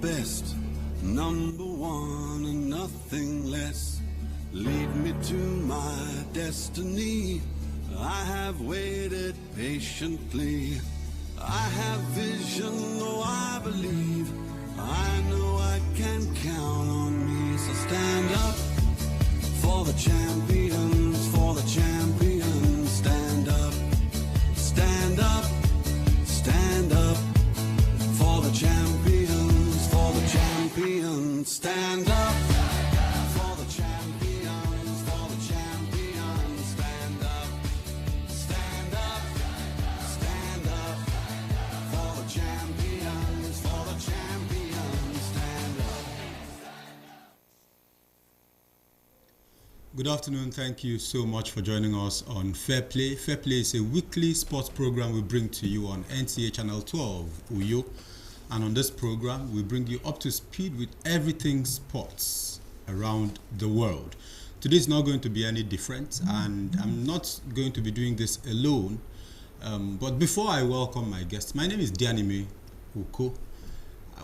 best, number one and nothing less. Lead me to my destiny. I have waited patiently. I have vision, oh I believe. I know I can count on me. So stand up for the champions, for the champions. Stand up, stand up, stand up for the champions, for the champions. Stand up for the champions, for the champions. Stand up, stand up, stand up for the champions, for the champions. Stand up. Good afternoon. Thank you so much for joining us on Fairplay. Fairplay is a weekly sports program we bring to you on NTA Channel 12, Uyo. And on this program, we bring you up to speed with everything sports around the world. Today is not going to be any different, and I'm not going to be doing this alone. But before I welcome my guest, my name is Dianime Uko.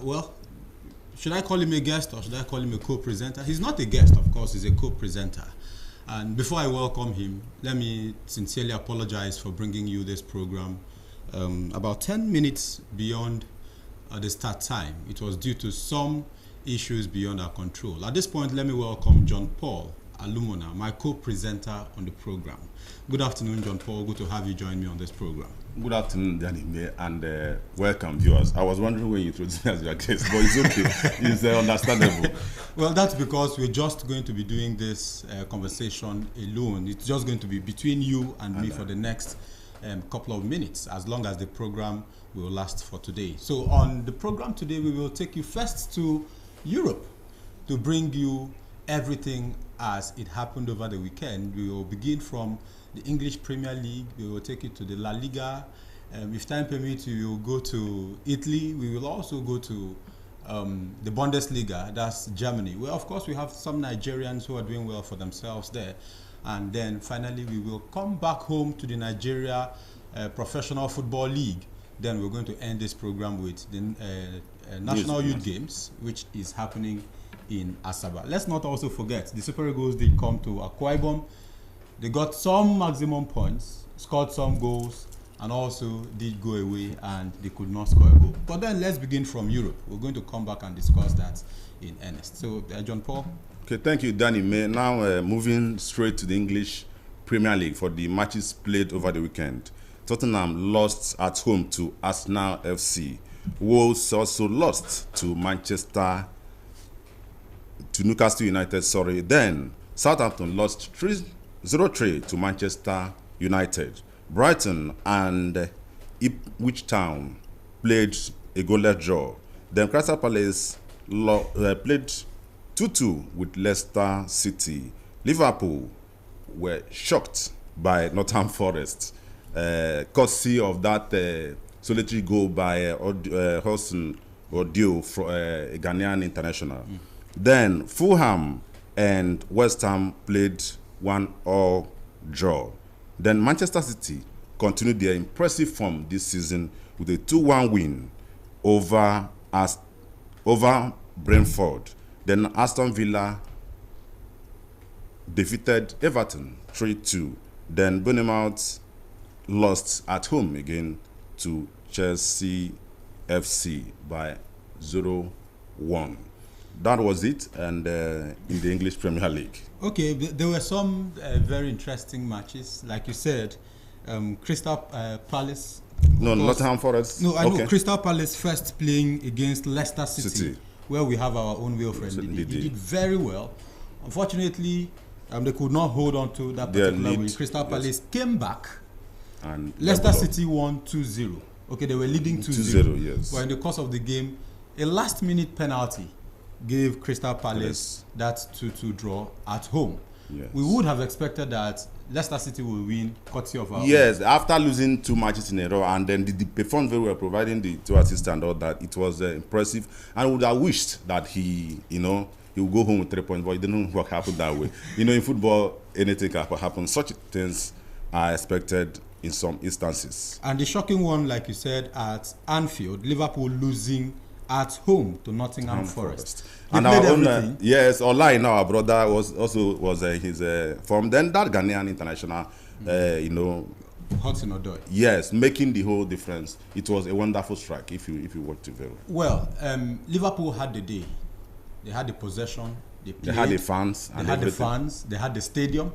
Well, should I call him a guest or should I call him a co-presenter? He's not a guest, of course, he's a co-presenter. And before I welcome him, let me sincerely apologize for bringing you this program about 10 minutes beyond the start time. It was due to some issues beyond our control. At this point, let me welcome John Paul Alumona, my co-presenter on the program. Good afternoon, John Paul. Good to have you join me on this program. Good afternoon, Danny, and welcome, viewers. I was wondering when you introduced me as your guest, but it's okay. It's understandable. Well, that's because we're just going to be doing this conversation alone. It's just going to be between you and me for the next couple of minutes, as long as the program will last for today. So on the program today, we will take you first to Europe to bring you everything as it happened over the weekend. We will begin from the English Premier League. We will take you to the La Liga. If time permits, we will go to Italy. We will also go to the Bundesliga, that's Germany. Well, of course, we have some Nigerians who are doing well for themselves there. And then finally, we will come back home to the Nigeria Professional Football League. Then we're going to end this program with the National Youth Games, which is happening in Asaba. Let's not also forget, the Super Eagles did come to Akwa Ibom. They got some maximum points, scored some goals, and also did go away and they could not score a goal. But then let's begin from Europe. We're going to come back and discuss that in earnest. So, John Paul. Okay, thank you, Danny. Now moving straight to the English Premier League for the matches played over the weekend. Tottenham lost at home to Arsenal FC. Wolves also lost to Newcastle United. Then Southampton lost 0-3 to Manchester United. Brighton and Ipswich Town played a goalless draw. Then Crystal Palace played 2-2 with Leicester City. Liverpool were shocked by Nottingham Forest, courtesy of that solitary goal by Hudson Odoi, a Ghanaian international. Then Fulham and West Ham played 1-1 draw. Then Manchester City continued their impressive form this season with a 2-1 win over Brentford. Then Aston Villa defeated Everton 3-2. Then Bournemouth lost at home again to Chelsea FC by 0-1. That was it, and in the English Premier League. Okay, there were some very interesting matches. Like you said, Crystal Palace. No, Nottingham Forest. No, I know Crystal Palace first playing against Leicester City, where we have our own Wilfred. They did very well. Unfortunately, they could not hold on to that particular win. Crystal Palace came back, and Leicester City won 2-0. Okay, they were leading 2-0. Yes. But in the course of the game, a last-minute penalty gave Crystal Palace that 2-2 draw at home. Yes. We would have expected that Leicester City will win courtesy of our Yes, after losing 2 matches in a row, and then they performed very well, providing the 2 assists and all that. It was impressive, and would have wished that he would go home with 3 points, but it didn't work happen that way. In football, anything can happen. Such things are expected in some instances. And the shocking one, like you said, at Anfield, Liverpool losing at home to Nottingham Forest. They And played our own, everything. yes, online, our brother was his from then that Ghanaian international, you know, Hudson Odoi. yes, making the whole difference. It was a wonderful strike if you watched it very well. Well, Liverpool had the day. They had the possession. They played. They had the fans They and had the everything. fans. They had the stadium.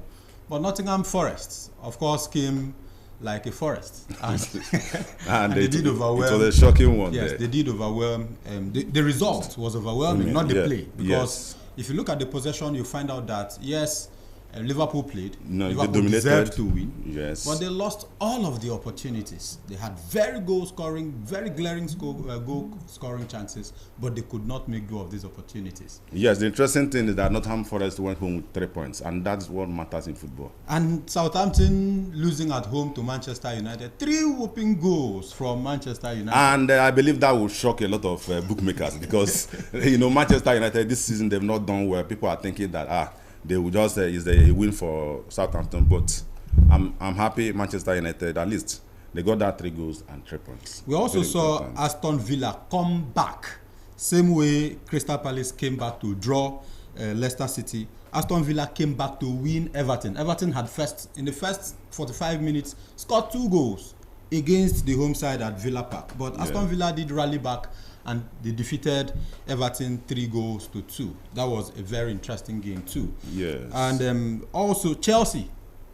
But Nottingham Forest, of course, came like a forest. And they did overwhelm. It was a shocking one. Yes, there. they did overwhelm. The result was overwhelming, not the Yeah, play. Because yes. if you look at the possession, you find out that, yes, Liverpool played. No, they Liverpool dominated. deserved to win. Yes. But they lost all of the opportunities. They had very goal glaring goal scoring chances, but they could not make do of these opportunities. Yes, the interesting thing is that Nottingham Forest went home with 3 points, and that's what matters in football. And Southampton losing at home to Manchester United, 3 whooping goals from Manchester United. And I believe that will shock a lot of bookmakers because you know Manchester United this season they've not done well. People are thinking that they will just is a win for Southampton, but I'm happy Manchester United at least they got that 3 goals and 3 points. We also Very saw important. Aston Villa come back, same way Crystal Palace came back to draw Leicester City. Aston Villa came back to win Everton. Everton had in the first 45 minutes scored 2 goals against the home side at Villa Park, but Aston Villa did rally back and they defeated Everton 3-2. That was a very interesting game too. Yes. And also Chelsea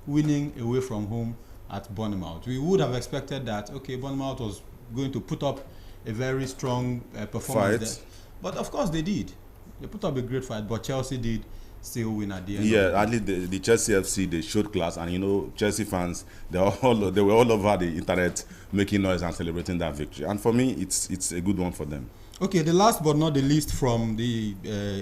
winning away from home at Bournemouth. We would have expected that, okay, Bournemouth was going to put up a very strong performance Fight. there. But of course they did. They put up a great fight, but Chelsea did still win at the end. Yeah, at least the Chelsea FC they showed class, and you know Chelsea fans they were all over the internet making noise and celebrating that victory. And for me, it's a good one for them. Okay, the last but not the least from the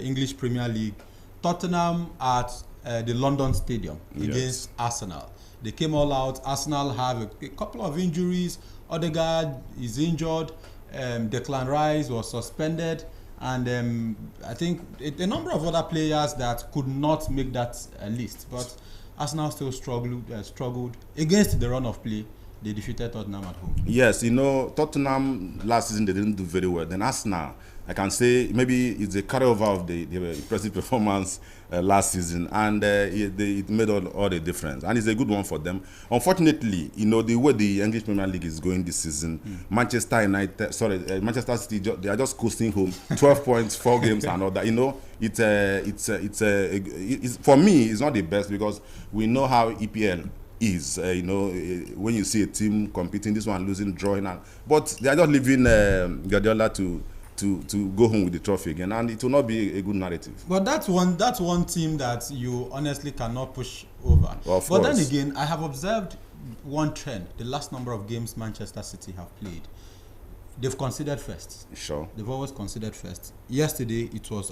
English Premier League, Tottenham at the London Stadium against Arsenal. They came all out. Arsenal have a couple of injuries. Odegaard is injured. Declan Rice was suspended. And I think a number of other players that could not make that list. But Arsenal still struggled against the run of play. They defeated Tottenham at home. Yes, you know, Tottenham last season they didn't do very well. Then Arsenal, I can say maybe it's a carryover of the impressive performance last season, and it made all the difference. And it's a good one for them. Unfortunately, you know, the way the English Premier League is going this season, Manchester City, they are just coasting home, 12 points, 4 games, and all that. You know, it's for me, it's not the best because we know how EPL is, you know, when you see a team competing, this one losing, drawing, but they are just leaving Guardiola to go home with the trophy again, and it will not be a good narrative. But that's one team that you honestly cannot push over. Of but course. Then again, I have observed one trend. The last number of games Manchester City have played, they've considered first. Sure. They've always considered first. Yesterday, it was,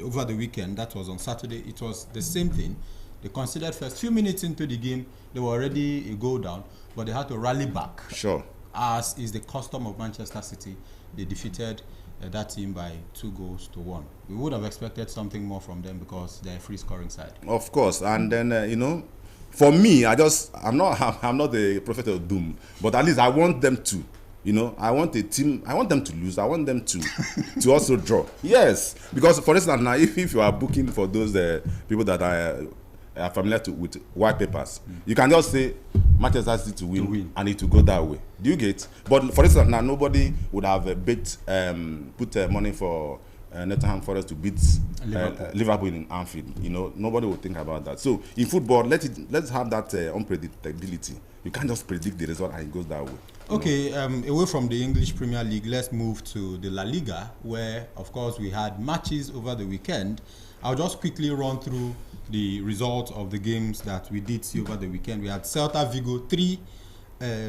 over the weekend, that was on Saturday, it was the same thing. They considered first. Few minutes into the game, they were already a goal down, but they had to rally back. Sure. As is the custom of Manchester City, they defeated that team by 2-1. We would have expected something more from them because they're a free scoring side. Of course, and then you know, for me, I'm not a prophet of doom, but at least I want them to. You know, I want them to lose. I want them to also draw. Yes, because for instance, now if you are booking for those people that are familiar with white papers, you can just say Manchester City to win and it will go that way. Do you get? But for instance, now nobody would have put money for Nottingham Forest to beat Liverpool in Anfield. You know, nobody would think about that. So in football, let's have that unpredictability. You can't just predict the result and it goes that way. Okay, away from the English Premier League, let's move to the La Liga, where, of course, we had matches over the weekend. I'll just quickly run through the results of the games that we did see over the weekend. We had Celta Vigo 3,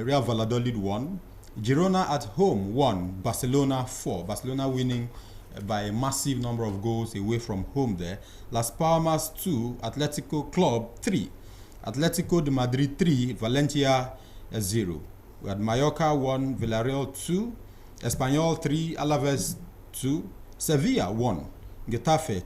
Real Valladolid 1, Girona at home 1, Barcelona 4. Barcelona winning by a massive number of goals away from home there. Las Palmas 2, Atletico Club 3, Atletico de Madrid 3, Valencia 0. We had Mallorca 1, Villarreal 2, Espanyol 3, Alaves 2, Sevilla 1, Getafe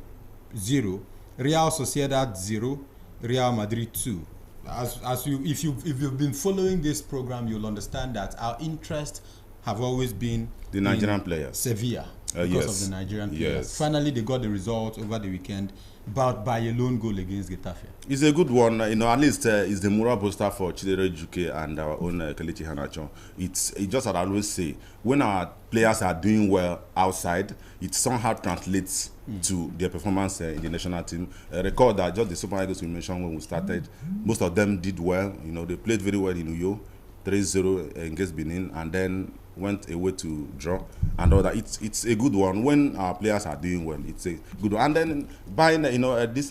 0, Real Sociedad 0, Real Madrid 2. If you've been following this program, you'll understand that our interest have always been the Nigerian players. Sevilla. because of the Nigerian players. Yes. Finally, they got the result over the weekend, but by a lone goal against Getafe. It's a good one, at least it's the moral booster for Chidere Juke and our own Kelechi Iheanacho. It's just as I always say, when our players are doing well outside, it somehow translates to their performance in the national team. Recall that just the Super Eagles we mentioned when we started, most of them did well. They played very well in Uyo, 3-0 against Benin, and then went away to draw and all that. It's a good one when our players are doing well. It's a good one. And then buying this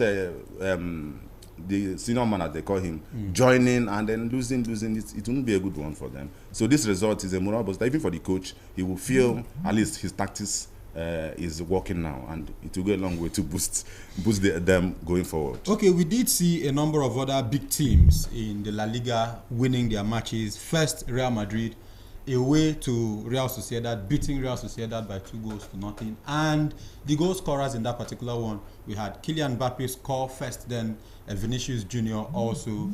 the senior man, as they call him, joining and then losing, it won't be a good one for them. So this result is a moral booster. Even for the coach, he will feel at least his tactics is working now, and it will go a long way to boost them going forward. Okay, we did see a number of other big teams in the La Liga winning their matches. First, Real Madrid away to Real Sociedad, beating Real Sociedad by 2-0. And the goal scorers in that particular one, we had Kylian Mbappe score first, then Vinicius Junior also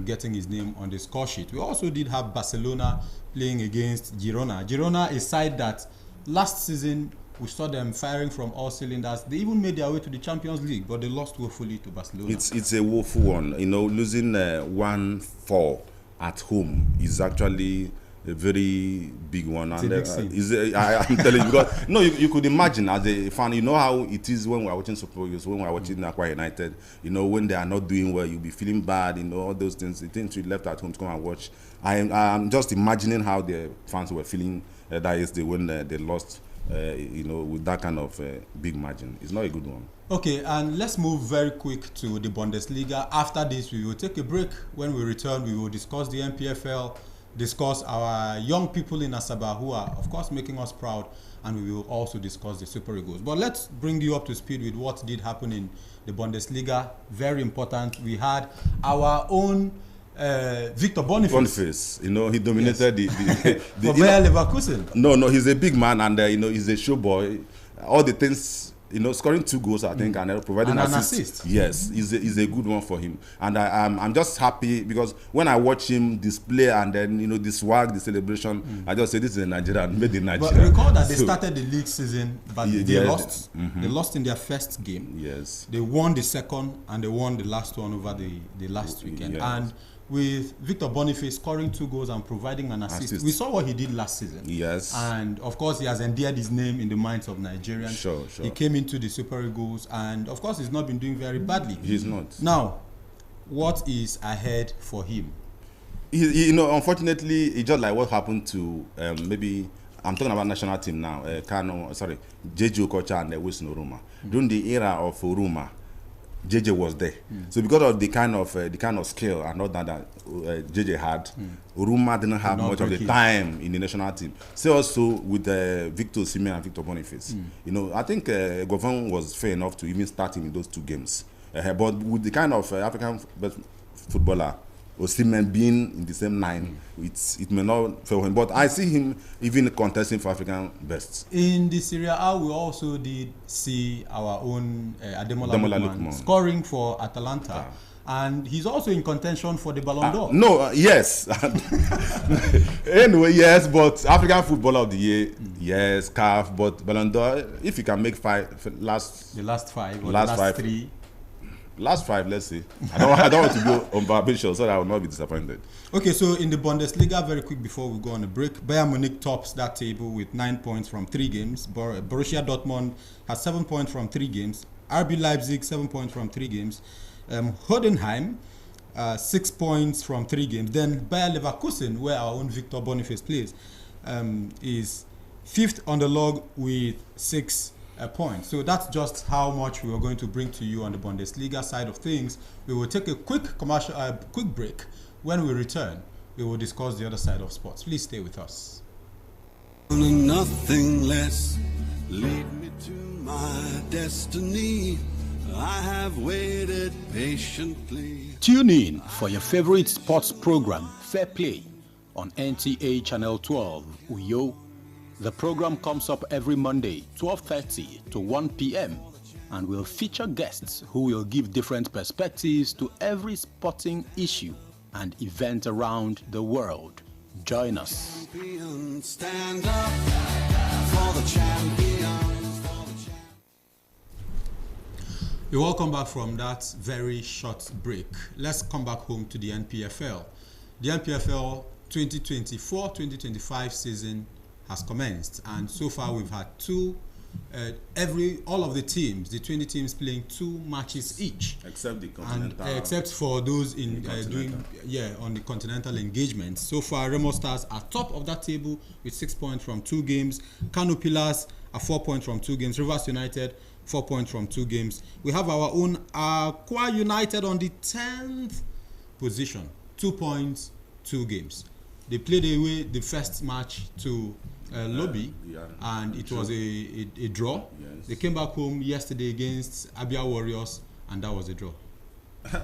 getting his name on the score sheet. We also did have Barcelona playing against Girona. Girona, a side that last season we saw them firing from all cylinders. They even made their way to the Champions League, but they lost woefully to Barcelona. It's a woeful one. Losing 1-4 at home is actually a very big one. And I'm telling you, because you could imagine as a fan, how it is when we're watching Super Eagles, when we're watching Aqua United, when they are not doing well, you'll be feeling bad, all those things, the things we left at home to come and watch. I'm just imagining how the fans were feeling that yesterday when they lost, with that kind of big margin. It's not a good one. Okay, and let's move very quick to the Bundesliga. After this, we will take a break. When we return, we will discuss the MPFL, discuss our young people in Asaba who are, of course, making us proud, and we will also discuss the Super Eagles. But let's bring you up to speed with what did happen in the Bundesliga. Very important. We had our own Victor Boniface. He dominated the for Bayer Leverkusen. No, he's a big man, and he's a show boy. All the things, scoring 2 goals, I think, and providing an assist. Yes, is a good one for him. And I'm just happy because when I watch him display and then the swag, the celebration, I just say this is a Nigerian, made in Nigeria. But recall that they started the league season, but they lost. They lost in their first game. Yes. They won the second, and they won the last one over the last weekend. Yes. And with Victor Boniface scoring 2 goals and providing an assist. We saw what he did last season. Yes. And of course, he has endeared his name in the minds of Nigerians. Sure. He came into the Super Eagles, and of course, he's not been doing very badly. He's not. Now, what is ahead for him? Unfortunately, it's just like what happened to maybe. I'm talking about national team now. JJ Okocha and Wilson Oruma. During the era of Oruma, JJ was there. So because of the kind of skill and all that JJ had, Oruma didn't have much of the time in the national team. So also with Victor Osimhen and Victor Boniface. I think Govon was fair enough to even start him in those 2 games. But with the kind of African footballer, Osimhen being in the same 9, it may not fail him. But I see him even contesting for African best. In the Serie A, we also did see our own Ademola Lookman scoring for Atalanta. And he's also in contention for the Ballon d'Or. Yes. Anyway, yes, but African Footballer of the Year, yes, CAF, but Ballon d'Or, if you can make the last 3. Last 5, let's see. I don't want to go unambitious, so I will not be disappointed. Okay, so in the Bundesliga, very quick before we go on a break, Bayern Munich tops that table with 9 points from 3 games. Borussia Dortmund has 7 points from 3 games. RB Leipzig 7 points from 3 games. Hodenheim 6 points from 3 games. Then Bayer Leverkusen, where our own Victor Boniface plays, is 5th on the log with 6 points. So that's just how much we are going to bring to you on the Bundesliga side of things. We will take a quick break. When we return, we will discuss the other side of sports. Please stay with us. Nothing less, lead me to my destiny. I have waited patiently. Tune in for your favorite sports program, Fairplay, on NTA Channel 12, Uyo. The program comes up every Monday, 12:30 to 1 p.m. and will feature guests who will give different perspectives to every sporting issue and event around the world. Join us. Stand up for the champion. You're welcome back from that very short break. Let's come back home to the NPFL. The NPFL 2024-2025 season has commenced, and so far we've had all of the teams, the 20 teams playing 2 matches each, except the continental, and except for those in on the continental engagement. So far, Remo Stars are top of that table with 6 points from 2 games. Kano Pillars are 4 points from 2 games. Rivers United 4 points from 2 games. We have our own Akwa United on the 10th position, 2 points, 2 games. They played away the first match to Lobby, and it was a draw. Yes. They came back home yesterday against Abia Warriors, and that was a draw.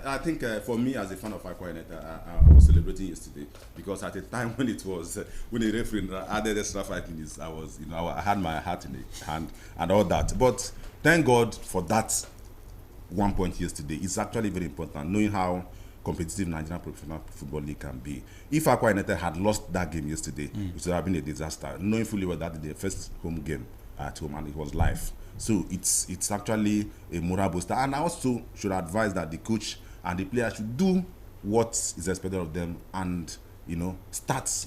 I think for me, as a fan of Akwa United, I was celebrating yesterday because at a time when it was when the referee added extra 5 minutes, I had my heart in the hand and all that. But thank God for that 1 point yesterday. It's actually very important, knowing how competitive Nigerian Professional Football League can be. If Akwa United had lost that game yesterday, it would have been a disaster, knowing fully well that the first home game at home and it was live. So it's actually a morale booster. And I also should advise that the coach and the players should do what is expected of them and, start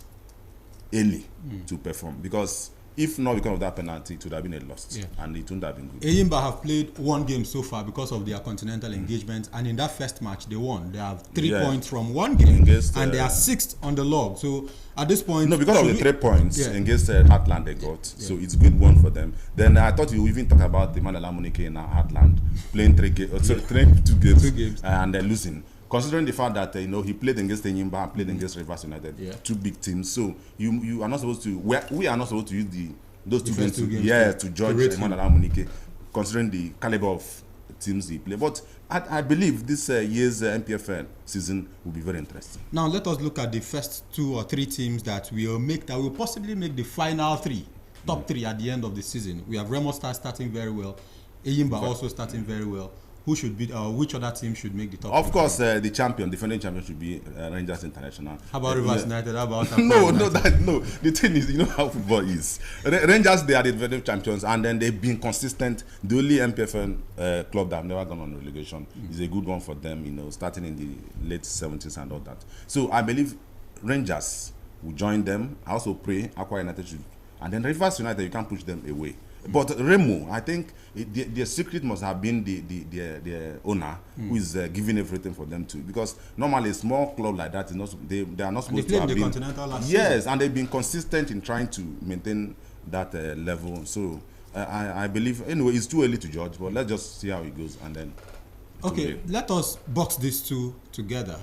early to perform. Because if not because of that penalty, it would have been a loss, and it wouldn't have been good. Eyimba have played 1 game so far because of their continental engagement, and in that first match they won. They have 3 points from 1 game, and they are 6th on the log. So at this point, because of the 3 points against Heartland they got, so it's a good one for them. Then I thought you even talk about the Mandela Munike in Heartland playing 2 games and losing. Considering the fact that he played against Eyimba and played against Rivers United, 2 big teams, so you are not supposed to. We are not supposed to use those two games to judge Mandela Munike, considering the caliber of teams he played. But I believe this year's NPFL season will be very interesting. Now let us look at the first 2 or 3 teams that will possibly make the final 3, top 3 at the end of the season. We have Remo Stars starting very well, Eyimba also starting very well. Who should be? Which other team should make the top? Of course, the defending champion should be Rangers International. How about Rivers United? How about no. The thing is, how football is. Rangers, they are the defending champions, and then they've been consistent. The only MPFL club that have never gone on relegation is a good one for them. Starting in the late 70s and all that. So I believe Rangers will join them. I also pray Akwa United should, and then Rivers United, you can't push them away. But Remo, I think the secret must have been the owner who is giving everything for them to. Because normally a small club like that is not they are not supposed to have been. Continental last season. And they've been consistent in trying to maintain that level. So I believe anyway it's too early to judge, but let's just see how it goes and then. Okay, let us box these 2 together.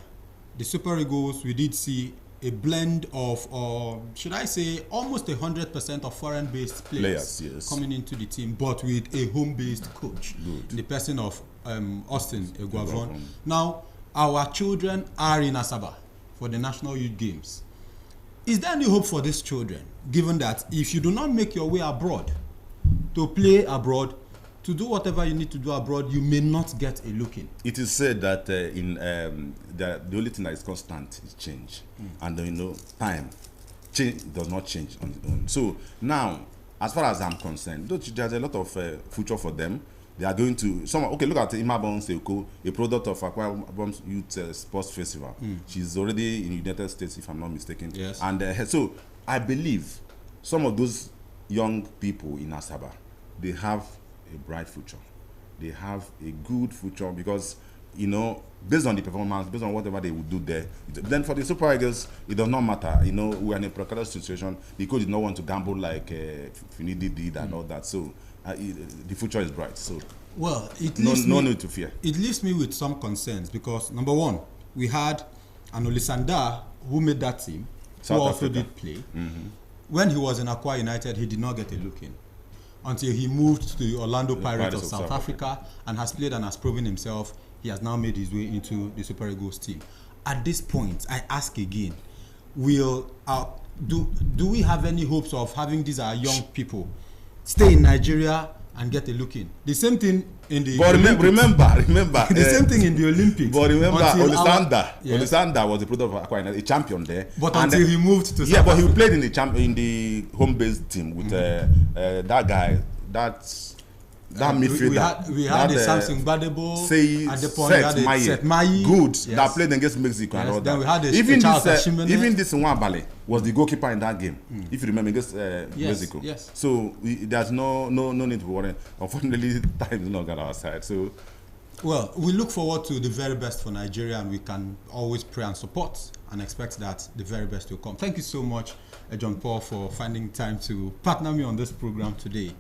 The Super Eagles, we did see a blend of, or should I say, almost 100% of foreign-based players coming into the team, but with a home-based coach, in the person of Austin Eguavon. Now, our children are in Asaba for the National Youth Games. Is there any hope for these children, given that if you do not make your way abroad, to play abroad, to do whatever you need to do abroad, you may not get a look in? It is said that the only thing that is constant is change, and time change does not change on its own. So now, as far as I'm concerned, there's a lot of future for them. They are going to look at Imabon Seko, a product of Akwa Youth Sports Festival. She's already in United States, if I'm not mistaken. Yes. And so I believe some of those young people in Asaba, they have a bright future. They have a good future because, based on the performance, based on whatever they would do there. Then for the Super Eagles, it does not matter. We are in a precarious situation. The coach did not want to gamble like Finidi did and all that. So the future is bright. So no need to fear. It leaves me with some concerns because, number one, we had an Olisanda who made that team, who also did play. When he was in Akwa United, he did not get a look in until he moved to the Orlando Pirates of South Africa and has played and has proven himself. He has now made his way into the Super Eagles team. At this point, I ask again, do we have any hopes of having these young people stay in Nigeria and get a look in? The same thing in the Olympics. Remember the same thing in the Olympics. But remember, Olisanda was a product of Akwa United, a champion there. But until he moved to South but Africa. he played in the home-based team with that guy. that midfielder. We had the Samson Badebo at the point. Set Mayi. Good. Yes. That played against Mexico and all that. Then we had even this Nwabale was the goalkeeper in that game. If you remember against Mexico. Yes. So there's no need to worry. Unfortunately, time is not on our side. So. Well, we look forward to the very best for Nigeria, and we can always pray and support and expect that the very best will come. Thank you so much, John Paul, for finding time to partner me on this program today.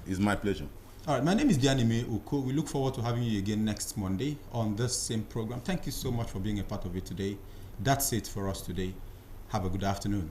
It's my pleasure. All right, my name is Dianime Oko. We look forward to having you again next Monday on this same program. Thank you so much for being a part of it today. That's it for us today. Have a good afternoon.